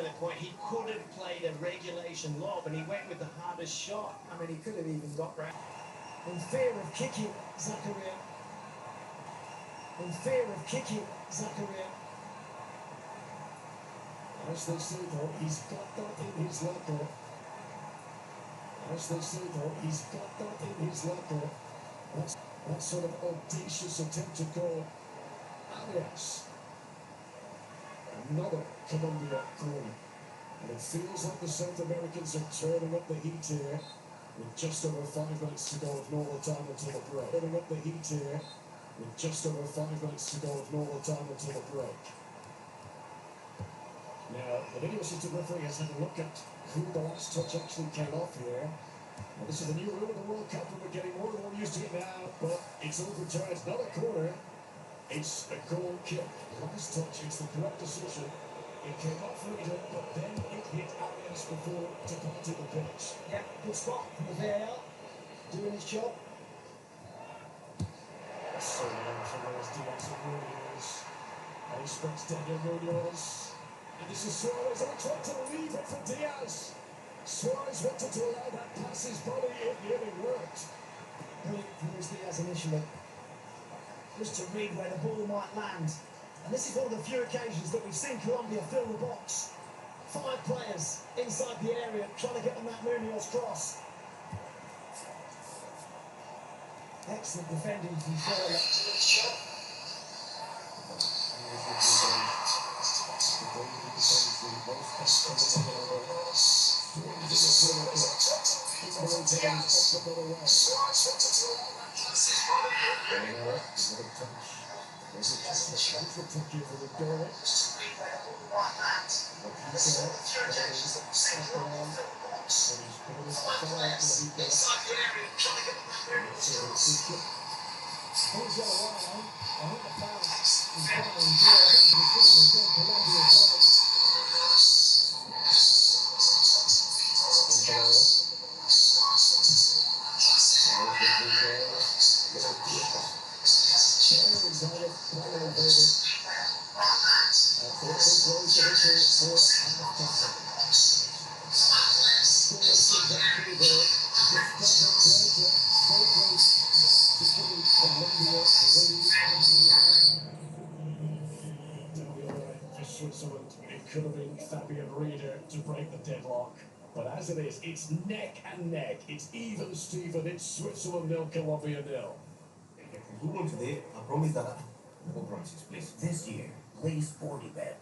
the point. He could have played a regulation lob and he went with the hardest shot. I mean, he could have even got round. In fear of kicking, Zakaria. In fear of kicking, Zakaria. As they say though, he's got that in his locker. As they say though, he's got that in his locker. That sort of audacious attempt to go alias. Another Colombia corner. And it feels like the South Americans are turning up the heat here with just over 5 minutes to go of normal time until the break. Turning up the heat here with just over 5 minutes to go of normal time until the break. Now, the video assistant referee has had a look at who the last touch actually came off here. Well, this is the new rule of the World Cup, and we're getting more and more used to it now, but it's overturned. It's not a corner, it's a goal kick. Last touch, it's the correct decision. It came off Reader, but then it hit Arias before departing the pitch. Yeah, good spot from the VAR, doing his job. So long from those Diaz and Munoz. And he spends Daniel Munoz. And this is Suarez, and he tried to leave it for Diaz. Suarez wanted to allow that pass his body, it nearly worked. Brilliant from Luis Diaz initially. Just to read where the ball might land. And this is one of the few occasions that we've seen Colombia fill the box. 5 players inside the area trying to get on that Munoz cross. Excellent defending from Florida. Switzerland, it could have been Fabian Rieder to break the deadlock. But as it is, it's neck and neck. It's even Steven. It's Switzerland 0, Colombia 0. Today, I promise that. No promises, please. This year, play Sportybet.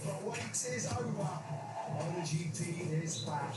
The wait is over. MotoGP is back.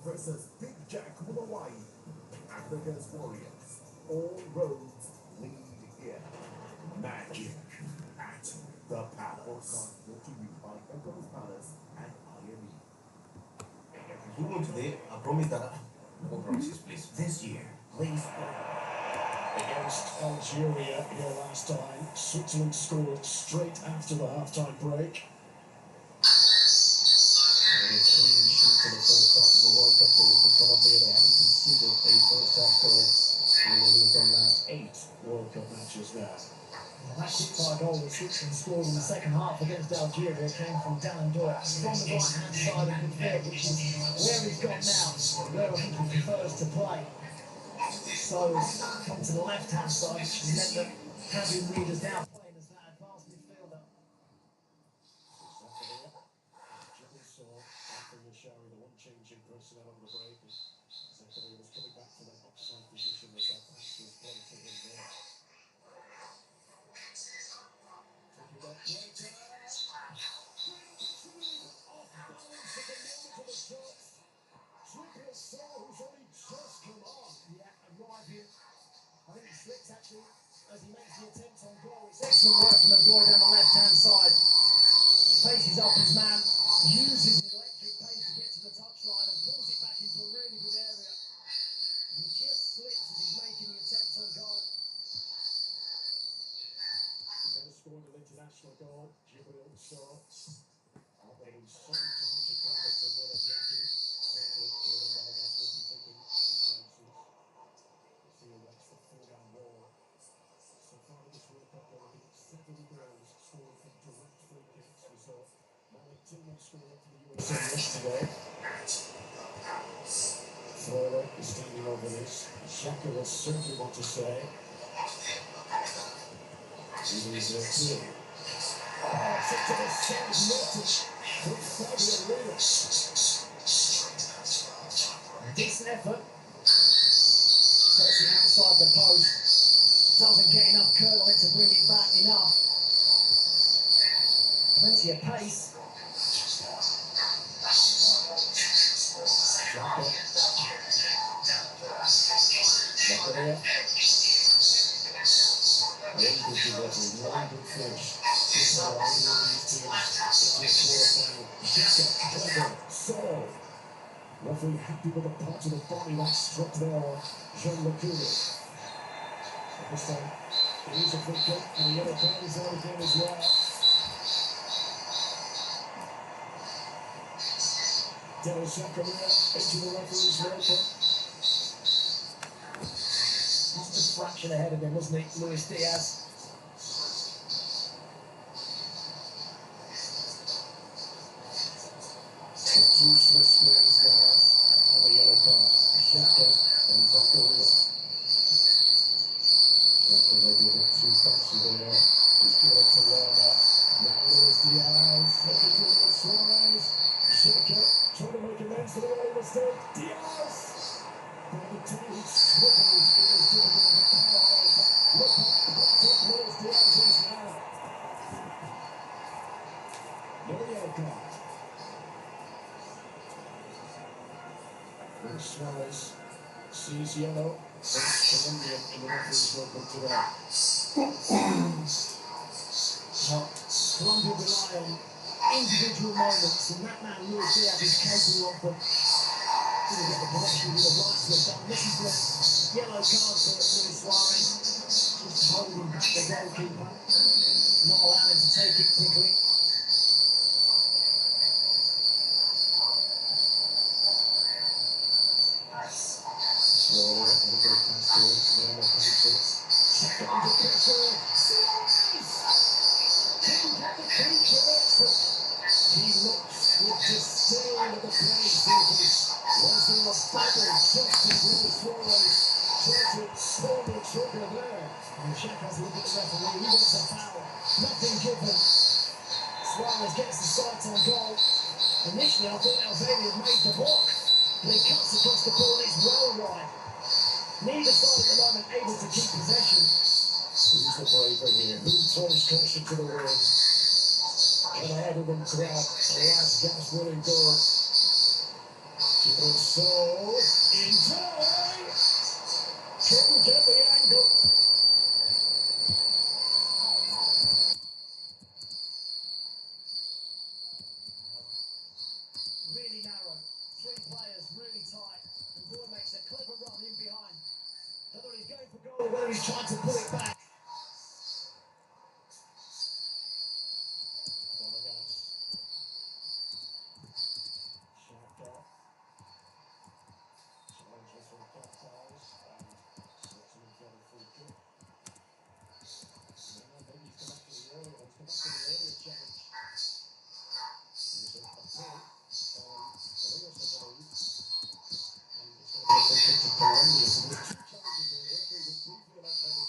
Versus Big Jack Mulawai, Africa's Warriors. All roads lead here. Magic at the Palace. Brought to you by Echo's Palace and IME. Today, I promise that. No promises, please. This year, play Sportybet. Against Algeria here last time, Switzerland scored straight after the half-time break. And a clean sheet for the first half of the World Cup here for Colombia. They haven't conceded a first-half goal in any of their last 8 World Cup matches now. Well, that quick-fire goal that Switzerland scored in the second half against Algeria came from Dallin Dort from the right-hand side of midfield, which is where he's got now, where I think he prefers to play. So he's come to the left-hand side, which has meant that Fabian Rieder's now playing as that advanced midfielder. Showing the one change in personnel on the break. Zakaria was coming back to that offside position as that pass was played to him there. Taking that Plater. Off balance at the moment of the shot. Triple Saul, who's only just come on. Yeah, arriving. I think he slips actually as he makes the attempt on goal. It's excellent work from Ndoye down the left-hand side. Faces up his man, uses his electric pace to get to the touchline and pulls it back into a really good area. And he just slips as he's making the attempt on goal. He's never scored an international goal. Jibril Sow. Although he's some time to grab it from Murat Yakin. Certainly, Jordan Vargas will be taking any chances. Theo that's the full-down wall. So far in this World Cup, there have been 7 goals scored from direct free kicks. We saw Malik Tillman score for the USA yesterday. Flora is standing over this. Xhaka will certainly want to say. He is there too. Six to the side, noted from Fabio Luna. Decent effort. Sets it outside the post. Doesn't get enough curl on it to bring it back enough. Plenty of pace. Xhaka. Zakaria. Very good delivery, very good finish. This is all these teams to quarterfinal. Xhaka, clever, Saul. Referee happy with the part of the body that struck there on Jean Lecoultre. This time, it is a free kick, and the yellow card is out again as well. Dennis Zakaria into the referee's welcome. Just a fraction ahead of him, wasn't he, Luis Diaz? The two Swiss players now on the yellow card. Xhaka and Zakaria. Xhaka maybe a bit too fancy there. He's given it to Lerner. Now Luis Diaz looking for Luis Suarez. Xhaka trying to make amends for the early mistake. Diaz! By the time he tripled, it was difficult to power out. Look how picked up Luis Diaz is now. No yellow card. Luis Suarez sees yellow. First Colombian in the referee's welcome today. Well, Colombia rely on individual moments, and that man Luis Diaz is capable of them. Didn't get the connection with the right to have done. This is the yellow card for Luis Suarez. Just holding back the goalkeeper, not allowing him to take it quickly. Suarez, everybody comes to it. Lerner comes to it. Xhaka under pressure. Suarez! Couldn't get the feet with it. He looks with disdain at the playing surface. Was there a bubble just as Luis Suarez tried to pull the trigger there? And Shaq has a look at the referee. He wants a foul. Nothing given. Suarez gets the sight on goal. Initially, I thought Alveni had made the block, but he cuts across the ball and it's well wide. Neither side at the moment able to keep possession. Who's the braver here? Who turns caution to the wind? And ahead of them to that last gas winning goal. Jibril Sow in time. Couldn't get the angle. Really narrow. 3 players really tight. And Doyle makes a clever run in behind. Whether he's going for goal or whether he's trying to pull it back. Vargas. Xhaka. Challenges from Capitals and sets him in front of free kick. Now maybe he's come back to the earlier one. He's come back to the earlier challenge. There's a pull on Elias, I believe. And it's going to be a free kick to Colombia. So there's 2 challenges there. The referee was briefly about headed.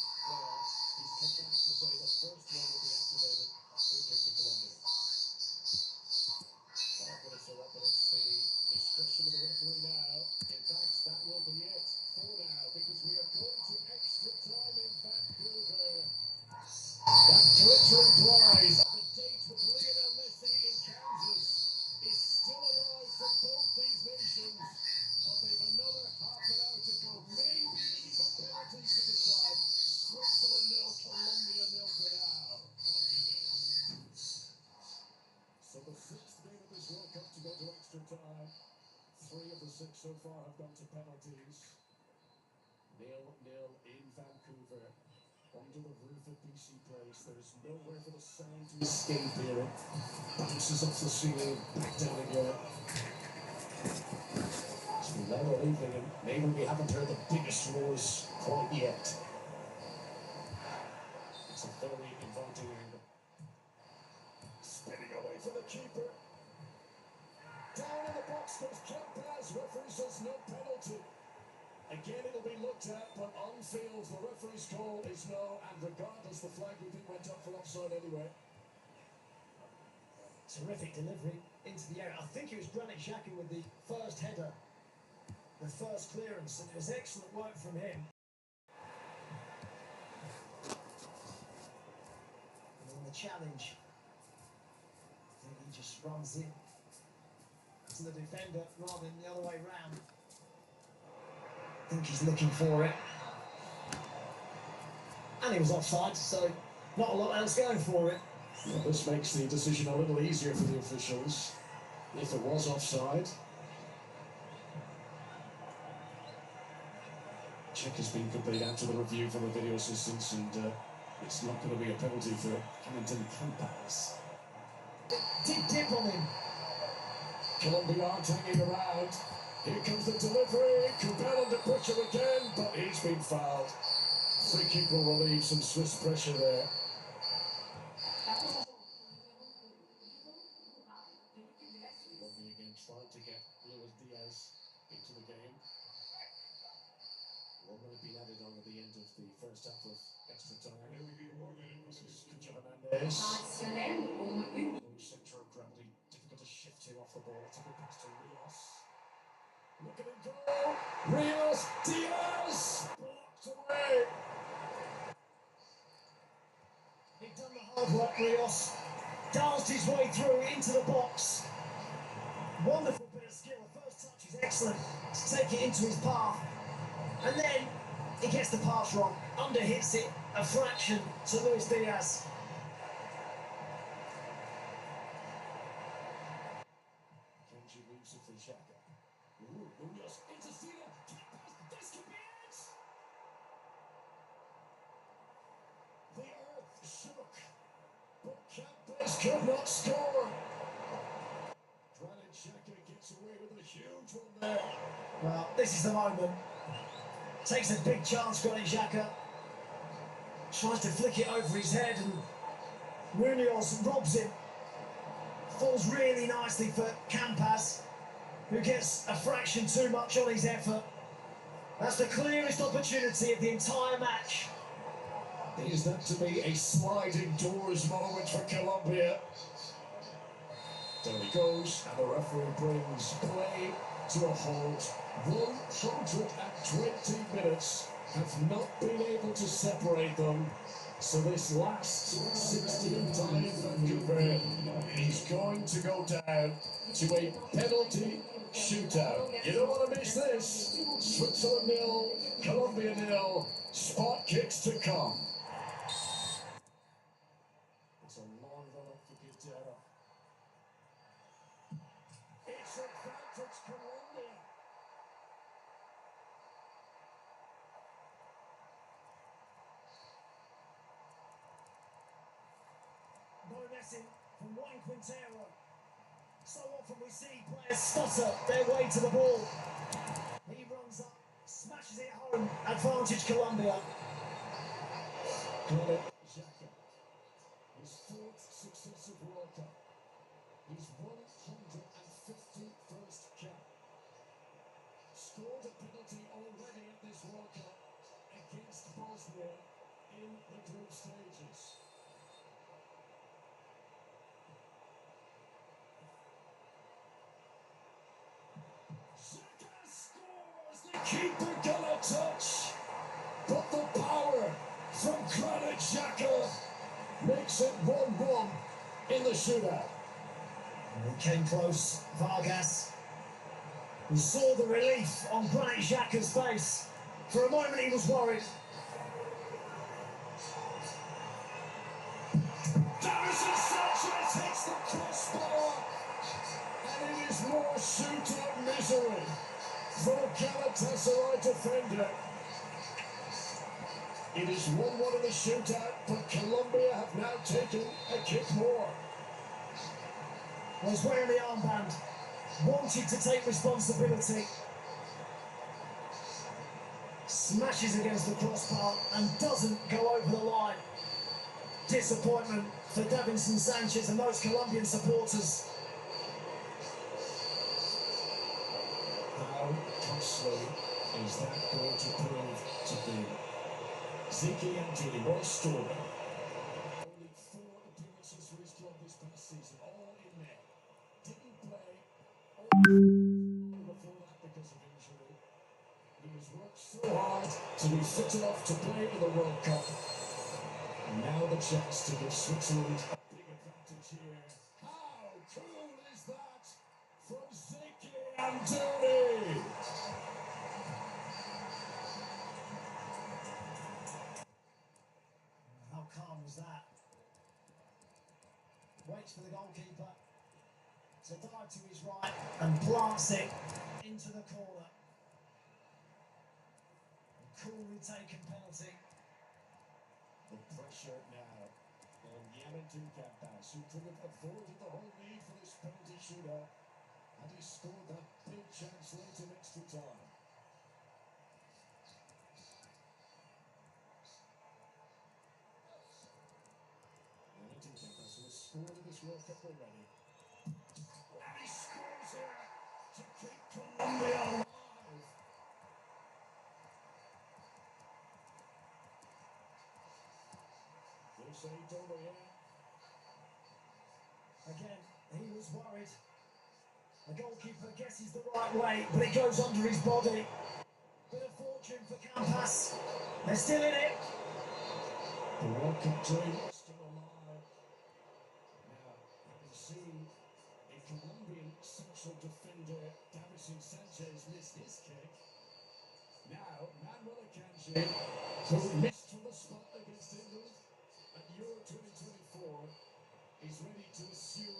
That glittering prize of the date with Lionel Messi in Kansas is still alive for both these nations, but they've another half an hour to go, maybe even penalties to decide. Switzerland 0, Colombia 0 for now. So the sixth game of this World Cup to go to extra time. 3 of the 6 so far have gone to penalties. 0-0 in Vancouver. Under the roof at BC Place, there's nowhere for the sound to escape here. It bounces off the ceiling, back down again. It's been loud all evening, and maybe we haven't heard the biggest roars quite yet. It's a very inviting angle. Spinning away from the keeper. Down in the box goes Campaz. Referee says no penalty. Again, it'll be looked at, but on field, the referee's call is no, and regardless, the flag we think went up for offside anyway. Terrific delivery into the area. I think it was Granit Xhaka with the first header, the first clearance, and it was excellent work from him. And then the challenge, I think he just runs in to the defender rather than the other way round. I think he's looking for it. And he was offside, so not a lot else going for it. Well, this makes the decision a little easier for the officials. If it was offside. Check has been complete after the review from the video assistants, and it's not going to be a penalty for Hamilton Campaz. Deep dip on him. Colombia aren't hanging around. Here comes the delivery. Kubel under pressure again, but he's been fouled. Free kick will relieve some Swiss pressure there. Colombia again tried to get Luis Diaz into the game. One will have been added on at the end of the first half of extra time. This is Cucho Hernandez. Low centre of gravity, difficult to shift him off the ball. It's a good pass to Rios. Look at him go! Rios! Diaz! Blocked away! He'd done the hard work, Rios. Danced his way through into the box. Wonderful bit of skill. The first touch is excellent to take it into his path. And then he gets the pass wrong. Underhits it a fraction to Luis Diaz. Kenji moves it for Xhaka. Ooh, Rios into Cena. This could be it! The earth shook, but Campaz could not score. Granit Xhaka gets away with a huge one there. Well, this is the moment. Takes a big chance, Granit Xhaka. Tries to flick it over his head, and Munoz robs him. Falls really nicely for Campaz, who gets a fraction too much on his effort. That's the clearest opportunity of the entire match. Is that to be a sliding doors moment for Colombia? There he goes, and the referee brings play to a halt. 120 minutes have not been able to separate them. So this last 16th time in Vancouver is going to go down to a penalty shootout. You don't want to miss this. Switzerland 0, Colombia 0, spot kicks to come. It's a long run up for Quintero. It's advantage Colombia. No messing from Juan Quintero. So often we see players stutter their way to the ball. He runs up, smashes it home. Advantage Colombia. Granit Xhaka, his 4th successive World Cup, his 151st cap. Scored a penalty already at this World Cup against Bosnia in the group stages. Xhaka scores! The keeper got a touch, but the power from Granit Xhaka makes it 1-1 in the shootout. And he came close, Vargas. He saw the relief on Granit Xhaka's face. For a moment he was worried. Davinson Sanchez hits the crossbar, and it is more shootout misery for the Galatasaray defender. It is 1-1 in the shootout, but Colombia have now taken a kick more. Well, he's wearing the armband, wanted to take responsibility. Smashes against the crossbar and doesn't go over the line. Disappointment for Davinson Sanchez and those Colombian supporters. How costly is that going to prove to be? Ziki Antony, what a story. Only 4 appearances for his club this past season, all in net. Didn't play all before that because of injury. He has worked so hard to be fit enough to play in the World Cup. And now the chance to give Switzerland a big advantage here. How cool is that from Ziki Antony? How calm was that? Waits for the goalkeeper to dive to his right and plants it into the corner. A coolly taken penalty. The pressure now on Yamantú Campas, who could have avoided the whole need for this penalty shootout, and he scored that big chance late in extra time. Yamantú Campas, who has scored in this World Cup already, and he scores here to keep Colombia alive. Jose Dorian. Again, he was worried. The goalkeeper guesses the right way, but it goes under his body. Bit of fortune for Campas. They're still in it. The World Cup dream is still alive. Now, you can see a Colombian central defender, Davinson Sanchez, missed his kick. Now, Manuel Akanji, who missed from the spot against England at Euro 2024, is ready to assume